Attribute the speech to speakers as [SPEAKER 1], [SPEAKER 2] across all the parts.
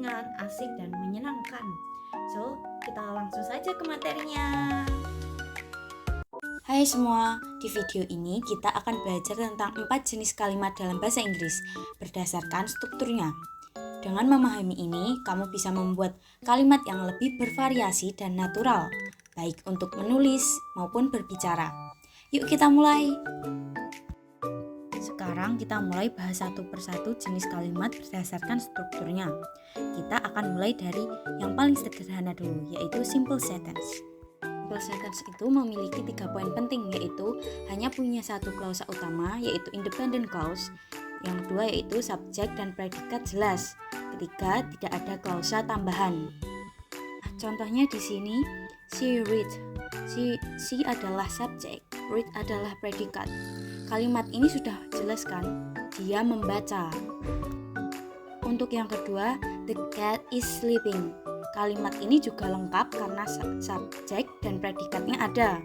[SPEAKER 1] ringan, asik, dan menyenangkan. So, kita langsung saja ke materinya.
[SPEAKER 2] Hai semua, di video ini kita akan belajar tentang 4 jenis kalimat dalam bahasa Inggris berdasarkan strukturnya. Dengan memahami ini, kamu bisa membuat kalimat yang lebih bervariasi dan natural, baik untuk menulis maupun berbicara. Yuk kita mulai! Sekarang kita mulai bahas satu persatu jenis kalimat berdasarkan strukturnya. Kita akan mulai dari yang paling sederhana dulu, yaitu simple sentence. Simple sentence itu memiliki 3 poin penting, yaitu hanya punya satu klausa utama, yaitu independent clause. Yang kedua yaitu subjek dan predikat jelas. Ketiga, tidak ada klausa tambahan. Contohnya di sini, she read. She adalah subjek, read adalah predikat. Kalimat ini sudah jelas kan? Dia membaca. Untuk yang kedua, the cat is sleeping. Kalimat ini juga lengkap karena subjek dan predikatnya ada.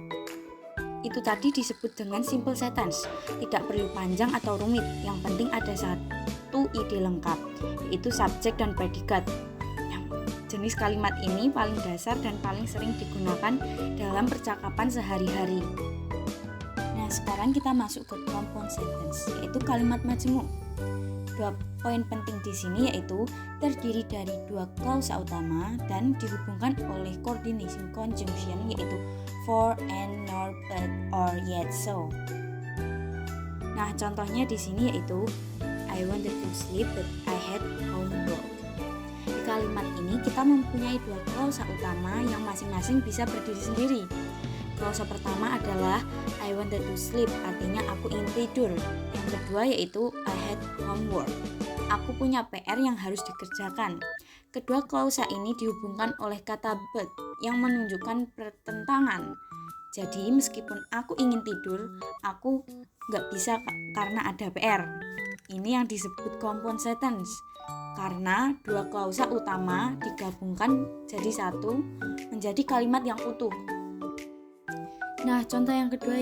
[SPEAKER 2] Itu tadi disebut dengan simple sentence. Tidak perlu panjang atau rumit. Yang penting ada satu ide lengkap, yaitu subjek dan predikat. Jenis kalimat ini paling dasar dan paling sering digunakan dalam percakapan sehari-hari. Nah, sekarang kita masuk ke compound sentence, yaitu kalimat majemuk. 2 poin penting di sini yaitu terdiri dari 2 klausa utama dan dihubungkan oleh coordination conjunction, yaitu for, and, nor, but, or, yet, so. Nah, contohnya di sini yaitu I wanted to sleep but I had homework. Di kalimat ini kita mempunyai 2 klausa utama yang masing-masing bisa berdiri sendiri. Klausa pertama adalah I wanted to sleep, artinya aku ingin tidur. Yang kedua yaitu I had homework, aku punya PR yang harus dikerjakan. Kedua klausa ini dihubungkan oleh kata but yang menunjukkan pertentangan. Jadi meskipun aku ingin tidur, aku nggak bisa karena ada PR. Ini yang disebut compound sentence, karena 2 klausa utama digabungkan jadi satu menjadi kalimat yang utuh. Nah, contoh yang kedua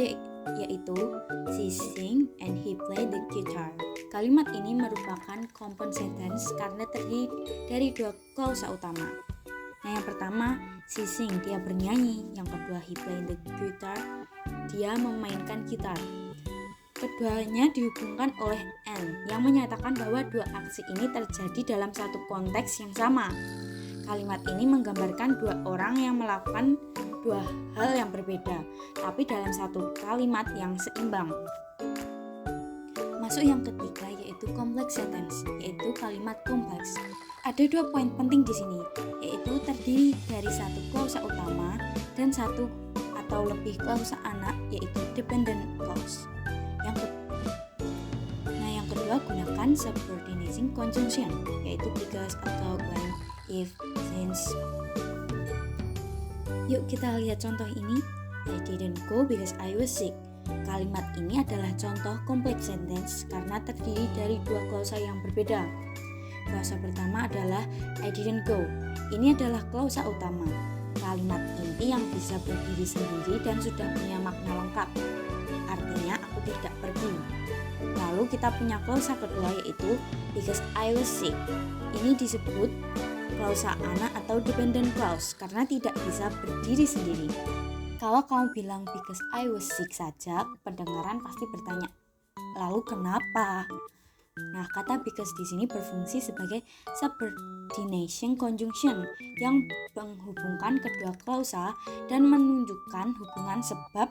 [SPEAKER 2] yaitu she sing and he play the guitar. Kalimat ini merupakan compound sentence karena terdiri dari 2 klausa utama. Nah, yang pertama she sing, dia bernyanyi. Yang kedua he play the guitar, dia memainkan gitar. Keduanya dihubungkan oleh and yang menyatakan bahwa 2 aksi ini terjadi dalam satu konteks yang sama. Kalimat ini menggambarkan 2 orang yang melakukan 2 hal yang berbeda, tapi dalam satu kalimat yang seimbang. Masuk yang ketiga yaitu complex sentence, yaitu kalimat kompleks. Ada 2 poin penting di sini, yaitu terdiri dari 1 klausa utama dan 1 atau lebih klausa anak, yaitu dependent clause. Yang kedua gunakan subordination conjunction, yaitu because, atau, when, if, since. Yuk kita lihat contoh ini. I didn't go because I was sick. Kalimat ini adalah contoh complex sentence karena terdiri dari 2 klausa yang berbeda. Klausa pertama adalah I didn't go. Ini adalah klausa utama. Kalimat inti yang bisa berdiri sendiri dan sudah punya makna lengkap. Artinya aku tidak pergi. Lalu kita punya klausa kedua yaitu because I was sick. Ini disebut klausa anak atau dependent clause karena tidak bisa berdiri sendiri. Kalau kamu bilang because I was sick saja, pendengaran pasti bertanya, lalu kenapa? Nah, kata because di sini berfungsi sebagai subordination conjunction yang menghubungkan kedua klausa dan menunjukkan hubungan sebab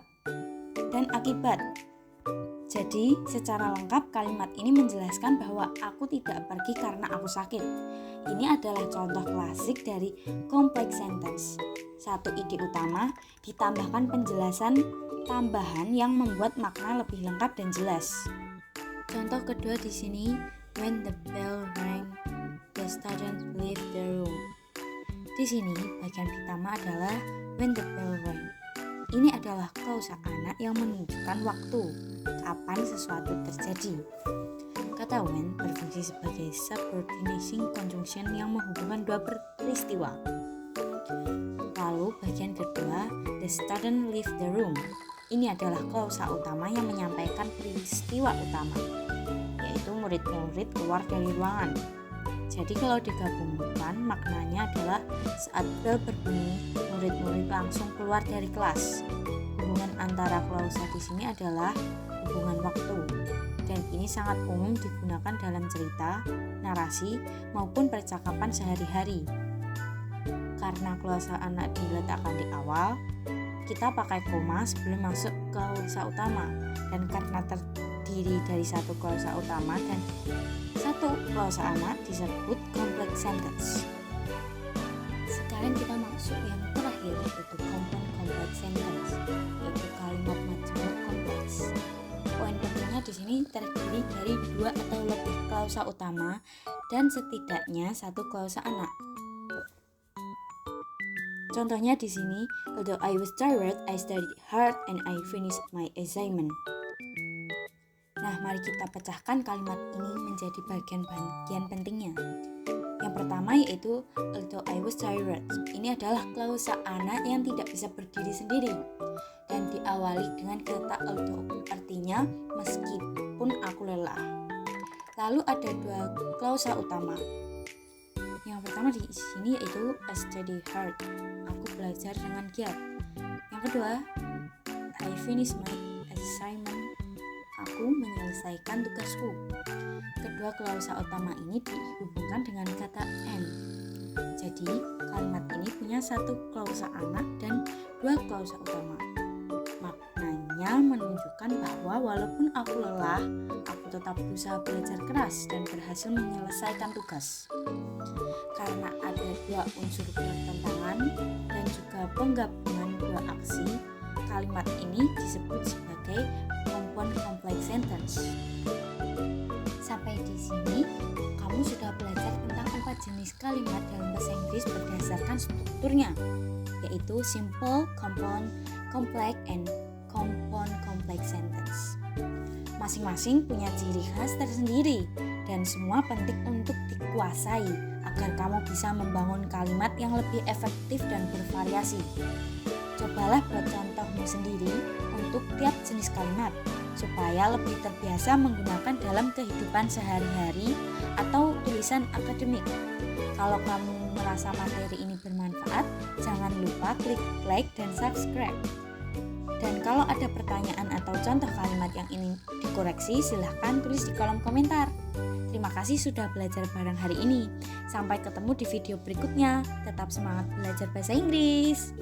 [SPEAKER 2] dan akibat. Jadi, secara lengkap kalimat ini menjelaskan bahwa aku tidak pergi karena aku sakit. Ini adalah contoh klasik dari complex sentence. Satu ide utama ditambahkan penjelasan tambahan yang membuat makna lebih lengkap dan jelas. Contoh kedua di sini, when the bell rang, the student leave the room. Di sini bagian pertama adalah when the bell rang. Ini adalah klausa anak yang menunjukkan waktu, kapan sesuatu terjadi. Kata when berfungsi sebagai subordination conjunction yang menghubungkan 2 peristiwa. Lalu bagian kedua, the student leave the room. Ini adalah klausa utama yang menyampaikan peristiwa utama, yaitu murid-murid keluar dari ruangan. Jadi kalau digabungkan maknanya adalah saat bel berbunyi, murid-murid langsung keluar dari kelas. Hubungan antara klausa di sini adalah hubungan waktu, dan ini sangat umum digunakan dalam cerita, narasi, maupun percakapan sehari-hari. Karena klausa anak diletakkan di awal, kita pakai koma sebelum masuk klausa utama, dan karena terdiri dari satu klausa utama dan satu klausa anak disebut complex sentence. Sekarang kita masuk yang terakhir, yaitu compound complex sentence, yaitu kalimat majemuk kompleks. Poin pentingnya di sini terdiri dari 2 atau lebih klausa utama dan setidaknya satu klausa anak. Contohnya di sini, although I was tired, I studied hard and I finished my assignment. Nah, mari kita pecahkan kalimat ini menjadi bagian-bagian pentingnya. Yang pertama yaitu although I was tired. Ini adalah klausa anak yang tidak bisa berdiri sendiri dan diawali dengan kata although, artinya meskipun aku lelah. Lalu ada 2 klausa utama. Yang pertama di sini yaitu I study hard. Aku belajar dengan giat. Yang kedua, I finish my assignment. Aku menyelesaikan tugasku. Kedua klausa utama ini dihubungkan dengan kata and. Jadi, kalimat ini punya satu klausa anak dan 2 klausa utama. Maknanya menunjukkan bahwa walaupun aku lelah, aku tetap berusaha belajar keras dan berhasil menyelesaikan tugas. Karena ada 2 unsur bertentangan dan juga penggabungan 2 aksi, kalimat ini disebut sebagai compound complex sentence. Sampai di sini, kamu sudah belajar tentang 4 jenis kalimat dalam bahasa Inggris berdasarkan strukturnya, yaitu simple, compound, complex, and compound complex sentence. Masing-masing punya ciri khas tersendiri dan semua penting untuk dikuasai agar kamu bisa membangun kalimat yang lebih efektif dan bervariasi. Cobalah buat contohmu sendiri untuk tiap jenis kalimat supaya lebih terbiasa menggunakan dalam kehidupan sehari-hari atau tulisan akademik. Kalau kamu merasa materi ini bermanfaat, jangan lupa klik like dan subscribe. Dan kalau ada pertanyaan atau contoh kalimat yang ingin dikoreksi, silahkan tulis di kolom komentar. Terima kasih sudah belajar bareng hari ini. Sampai ketemu di video berikutnya. Tetap semangat belajar bahasa Inggris.